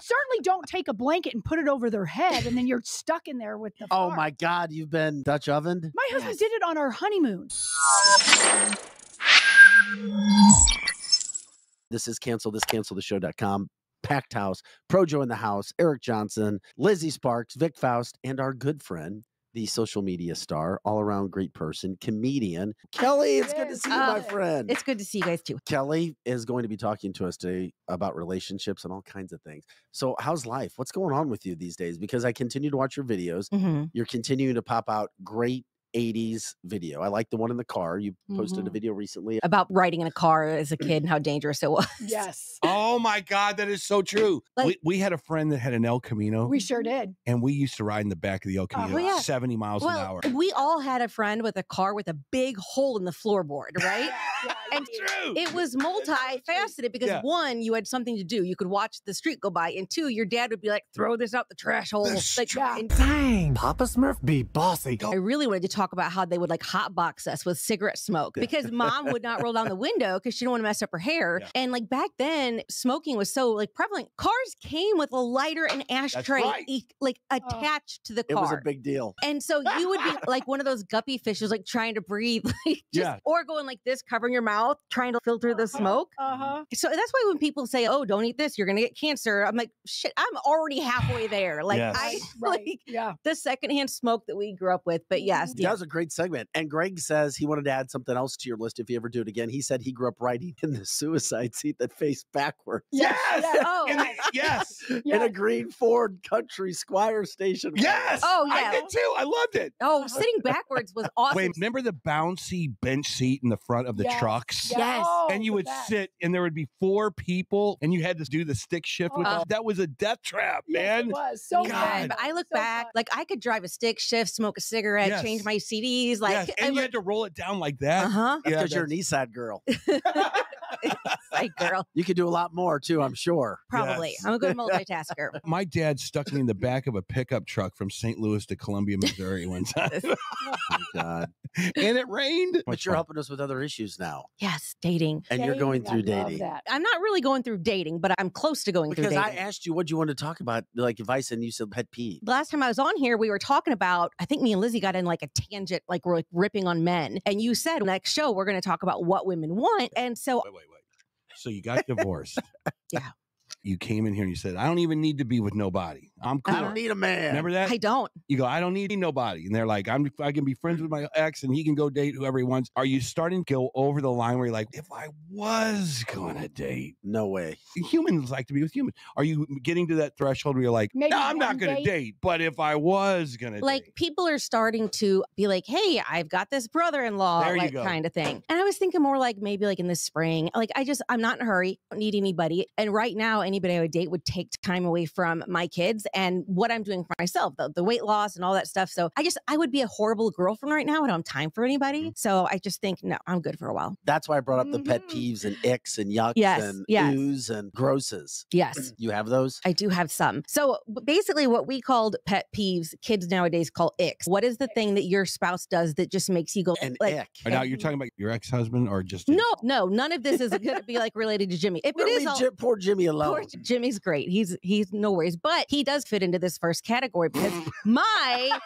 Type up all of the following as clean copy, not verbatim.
certainly don't take a blanket and put it over their head and then you're stuck in there with the Oh fart. my God, you've been Dutch ovened? My husband did it on our honeymoon. This is cancelthislive.com. Packed house, Projo in the house, Eric Johnson, Lizzie Sparks, Vic Faust, and our good friend, the social media star, all-around great person, comedian, Kelly. It's good to see you, my friend. It's good to see you guys, too. Kelly is going to be talking to us today about relationships and all kinds of things. So how's life? What's going on with you these days? Because I continue to watch your videos. You're continuing to pop out great 80s video. I like the one in the car. You posted a video recently about riding in a car as a kid and how dangerous it was. Yes. Oh my God, that is so true. We had a friend that had an El Camino. We sure did. And we used to ride in the back of the El Camino 70 miles an hour. We all had a friend with a car with a big hole in the floorboard, right? And it was multifaceted because one, you had something to do. You could watch the street go by. And two, your dad would be like, throw this out the trash hole. Dang, Papa Smurf be bossy. I really wanted to talk about how they would like hotbox us with cigarette smoke because mom would not roll down the window because she didn't want to mess up her hair. Yeah. And like back then, smoking was so like prevalent. Cars came with a lighter and ashtray like attached to the car. It was a big deal. And so you would be like one of those guppy fishes, like trying to breathe, like or going like this, covering your mouth, trying to filter the smoke. So that's why when people say, "Oh, don't eat this, you're gonna get cancer," I'm like, "Shit, I'm already halfway there." Like the secondhand smoke that we grew up with. But yes, that was a great segment. And Greg says he wanted to add something else to your list if you ever do it again. He said he grew up riding in the suicide seat that faced backwards. Yes. Yes. In a green Ford Country Squire station. Yes. Oh yeah. I did too. I loved it. Oh, sitting backwards was awesome. Wait, remember the bouncy bench seat in the front of the trucks? Yes. And you would sit and there would be 4 people and you had to do the stick shift with them. That was a death trap, man. It was so God. But I look back, like I could drive a stick shift, smoke a cigarette, change my CDs. Like and you had to roll it down like that. Because you're an East Side girl. Like, girl. You could do a lot more too, I'm sure. Probably. I'm a good multitasker. My dad stuck me in the back of a pickup truck from St. Louis to Columbia, Missouri one time. Oh my God. And it rained. But you're helping us with other issues now. Yes, dating. And you're going through dating. I'm not really going through dating, but I'm close to going through dating. Because I asked you what you wanted to talk about, like advice, and you said pet peeve. Last time I was on here, we were talking about, I think me and Lizzie got in like a tangent, like we're like ripping on men. And you said next show, we're going to talk about what women want. And so... Wait. So you got divorced. Yeah. You came in here and you said, I don't even need to be with nobody. I'm cool. I don't need a man. Remember that? I don't. You go, I don't need nobody. And they're like, I can be friends with my ex and he can go date whoever he wants. Are you starting to go over the line where you're like, if I was going to date? No way. Humans like to be with humans. Are you getting to that threshold where you're like, no, I'm not going to date, but if I was going to like, date. people are starting to be like, hey, I've got this brother-in-law, like kind of thing. And I was thinking more like maybe like in the spring, like I'm not in a hurry. I don't need anybody. And right now, anybody I would date would take time away from my kids and what I'm doing for myself, the weight loss and all that stuff. So I would be a horrible girlfriend right now. I don't have time for anybody. So I just think, no, I'm good for a while. That's why I brought up the pet peeves and icks and yucks and oohs and grosses. Yes. You have those? I do have some. So basically what we called pet peeves, kids nowadays call icks. What is the thing that your spouse does that just makes you go like, ick? Now you're talking about your ex-husband or just... No, none of this is going to be like related to Jimmy. If it is, poor Jimmy alone. Poor Jimmy's great. He's no worries, but he does fit into this first category because my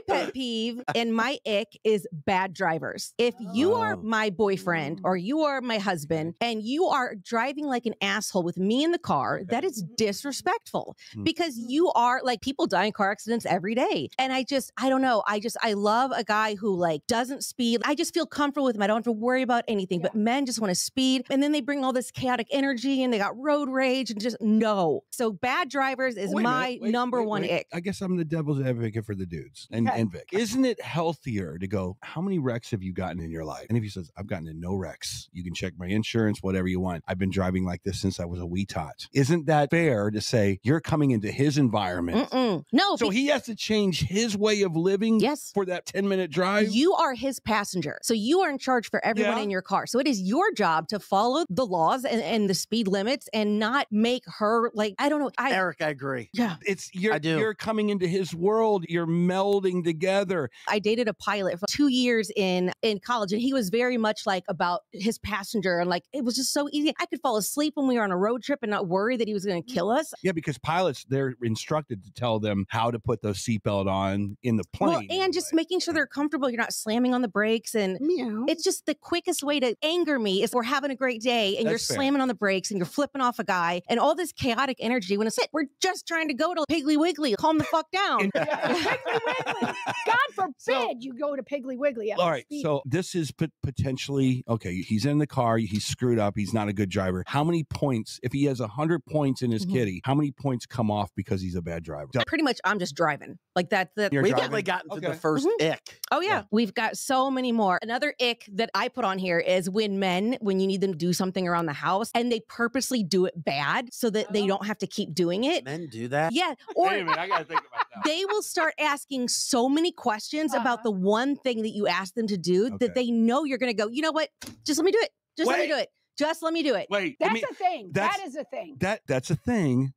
pet peeve and my ick is bad drivers. If you are my boyfriend or you are my husband and you are driving like an asshole with me in the car, that is disrespectful because you are like, people die in car accidents every day. And I don't know. I love a guy who like doesn't speed. I just feel comfortable with him. I don't have to worry about anything, but men just want to speed. And then they bring all this chaotic energy and they got road rage and just no. So bad drivers is my number one ick. I guess I'm the devil's advocate for the dudes and Vic. Isn't it healthier to go, how many wrecks have you gotten in your life? And if he says, I've gotten in no wrecks, you can check my insurance, whatever you want. I've been driving like this since I was a wee tot. Isn't that fair to say you're coming into his environment? No. So he has to change his way of living for that 10-minute drive? You are his passenger. So you are in charge for everyone in your car. So it is your job to follow the laws and the speed limits and not make her like, I don't know. Eric, I agree. Yeah. You're coming into his world. world. You're melding together. I dated a pilot for 2 years in college, and he was very much like about his passenger. And like, it was just so easy. I could fall asleep when we were on a road trip and not worry that he was going to kill us. Yeah, because pilots, they're instructed to tell them how to put those seatbelt on in the plane. Well, and just making sure they're comfortable. You're not slamming on the brakes. And it's just the quickest way to anger me is we're having a great day and you're slamming on the brakes and you're flipping off a guy and all this chaotic energy when it's it. We're just trying to go to Piggly Wiggly. Calm the fuck down. Piggly Wiggly. God forbid you go to Piggly Wiggly. All right. So this is potentially, okay, he's in the car. He's screwed up. He's not a good driver. How many points, if he has 100 points in his kitty, how many points come off because he's a bad driver? Pretty much, I'm just driving. Like that. We've only gotten to the first ick. Oh, yeah. We've got so many more. Another ick that I put on here is when you need them to do something around the house and they purposely do it bad so that they don't have to keep doing it. Men do that? Yeah. Or Wait a minute, I got to think about that. They will start asking so many questions about the one thing that you asked them to do that they know you're going to go, you know what? Just let me do it. Just let me do it. Just let me do it. Wait. That's a thing. That is a thing. That's a thing.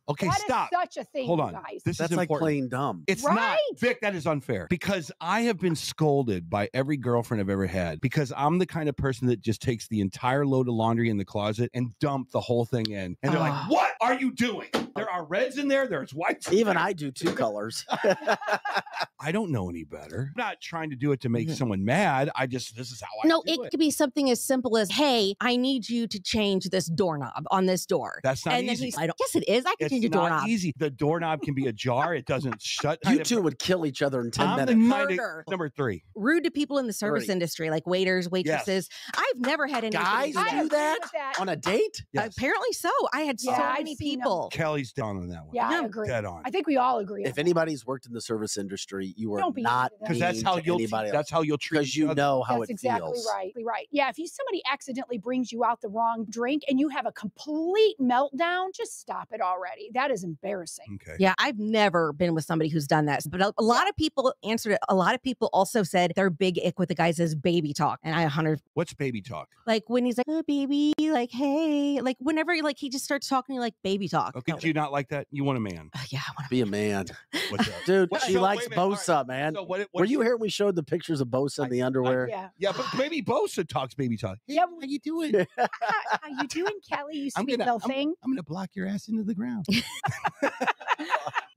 Okay, that stop. Is such a thing, Hold on. guys. That's like playing dumb. It's not. Vic, that is unfair. Because I have been scolded by every girlfriend I've ever had because I'm the kind of person that just takes the entire load of laundry in the closet and dump the whole thing in. And they're like, what are you doing? There are reds in there. There's whites. Even I do 2 colors. I don't know any better. I'm not trying to do it to make someone mad. This is how I do it. No, it could be something as simple as, hey, I need you to change this doorknob on this door. That's not easy. Then yes, it is. I can change a doorknob. It's easy. The doorknob can be ajar. It doesn't shut. You two would kill each other in 10 minutes. Murder. Number 3. Rude to people in the service industry, like waiters, waitresses. Yes. I've never had any guys do that on a date. Yes. Apparently so. I had so many people. Kelly's down on that one. Yeah, I agree. Dead on. I think we all agree. If anybody's worked in the service industry, you are not because that's how you'll treat. Because you know how it feels. That's exactly right. Yeah, if somebody accidentally brings you out the wrong drink and you have a complete meltdown, just stop it already. That is embarrassing. Okay. Yeah, I've never been with somebody who's done that. But a lot of people answered it. A lot of people also said their big ick with the guys is baby talk. And I 100. What's baby talk? Like when he's like, oh, baby, like, hey, like whenever like he just starts talking like baby talk. Okay, do you not like that? You want a man? Yeah, I want to be a man. What's up? Dude, she likes Bosa, man. So were you here when we showed the pictures of Bosa in the underwear? Yeah, but maybe Bosa talks baby talk. Hey, yeah, how you doing? How you doing, Kelly? You sweet little thing. I'm gonna block your ass into the ground.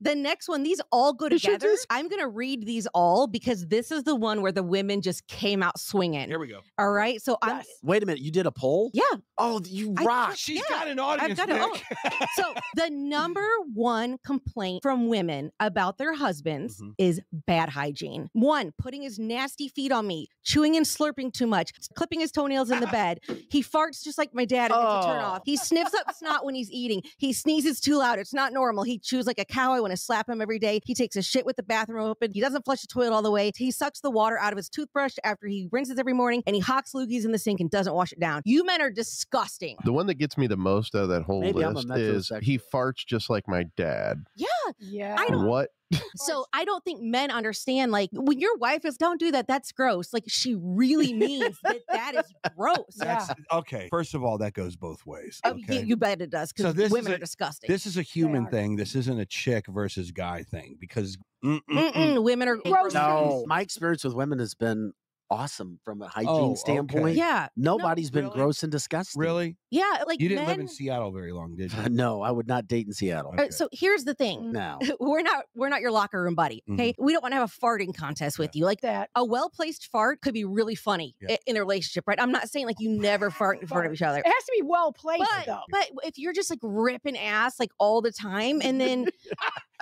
The next one, these all go together. I'm going to read these all because this is the one where the women just came out swinging. Here we go. All right. So wait a minute. You did a poll? Yeah. Oh, you rock. She's got an audience. I've got it. So the number one complaint from women about their husbands is bad hygiene. 1, putting his nasty feet on me, chewing and slurping too much, clipping his toenails in the bed. He farts just like my dad and gets a turn off. He sniffs up snot when he's eating. He sneezes too loud. It's not normal. He chews like a cow. I want to slap him every day. He takes a shit with the bathroom open. He doesn't flush the toilet all the way. He sucks the water out of his toothbrush after he rinses every morning, and he hocks loogies in the sink and doesn't wash it down. You men are disgusting. The one that gets me the most out of that whole list is he farts just like my dad. Yeah. What? So I don't think men understand, like, when your wife is, don't do that, that's gross. Like, she really means that is gross. Okay. First of all, that goes both ways. Okay? You bet it does, because women are disgusting. This is a human thing. This isn't a chick versus guy thing, because women are gross. No, my experience with women has been awesome from a hygiene standpoint. Yeah. Nobody's been gross and disgusting. Really? Yeah. Like, you didn't live in Seattle very long, did you? No, I would not date in Seattle. So here's the thing. No. We're not your locker room buddy. Okay. We don't want to have a farting contest with you. Like that. A well-placed fart could be really funny in a relationship, right? I'm not saying like you never fart in front of each other. It has to be well-placed, though. But if you're just like ripping ass like all the time and then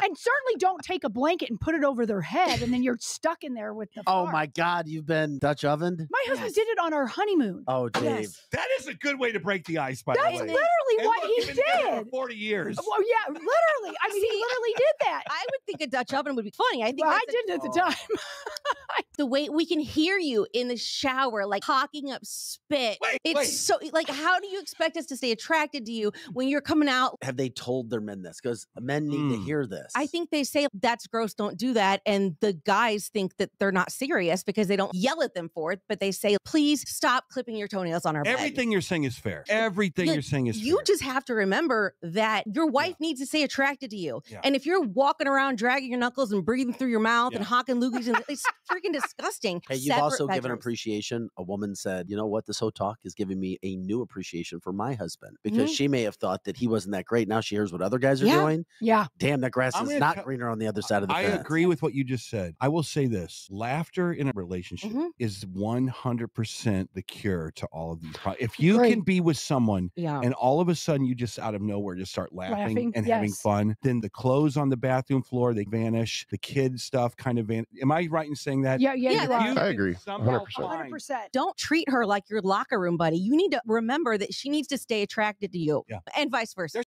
and certainly don't take a blanket and put it over their head and then you're stuck in there with the fart. Oh my God, you've been Dutch ovened? My husband did it on our honeymoon. Oh, Dave. Yes. That is a good way to break the ice, by the way. That's literally what he did. For 40 years. Well, yeah, literally. I mean, he literally did that. I would think a Dutch oven would be funny. I think I didn't at the time. The way we can hear you in the shower, like hawking up spit. So like, how do you expect us to stay attracted to you when you're coming out? Have they told their men this? Because men need to hear this. I think they say that's gross, don't do that. And the guys think that they're not serious because they don't yell at them for it, but they say, please stop clipping your toenails on our bed. Everything you're saying is fair. Everything you're saying is fair. You just have to remember that your wife needs to stay attracted to you. And if you're walking around dragging your knuckles and breathing through your mouth and hawking loogies, and it's freaking disgusting. Hey, you've also given appreciation. A woman said, you know what? This whole talk is giving me a new appreciation for my husband because she may have thought that he wasn't that great. Now she hears what other guys are doing. Yeah. Damn, that grass is not greener on the other side of the fence. I agree with what you just said. I will say this. Laughter in a relationship is 100% the cure to all of these problems. If you can be with someone and all of a sudden you just out of nowhere just start laughing and having fun, then the clothes on the bathroom floor, they vanish. The kid stuff kind of vanish. Am I right in saying that? Yeah. I agree. 100%. Don't treat her like your locker room buddy. You need to remember that she needs to stay attracted to you and vice versa.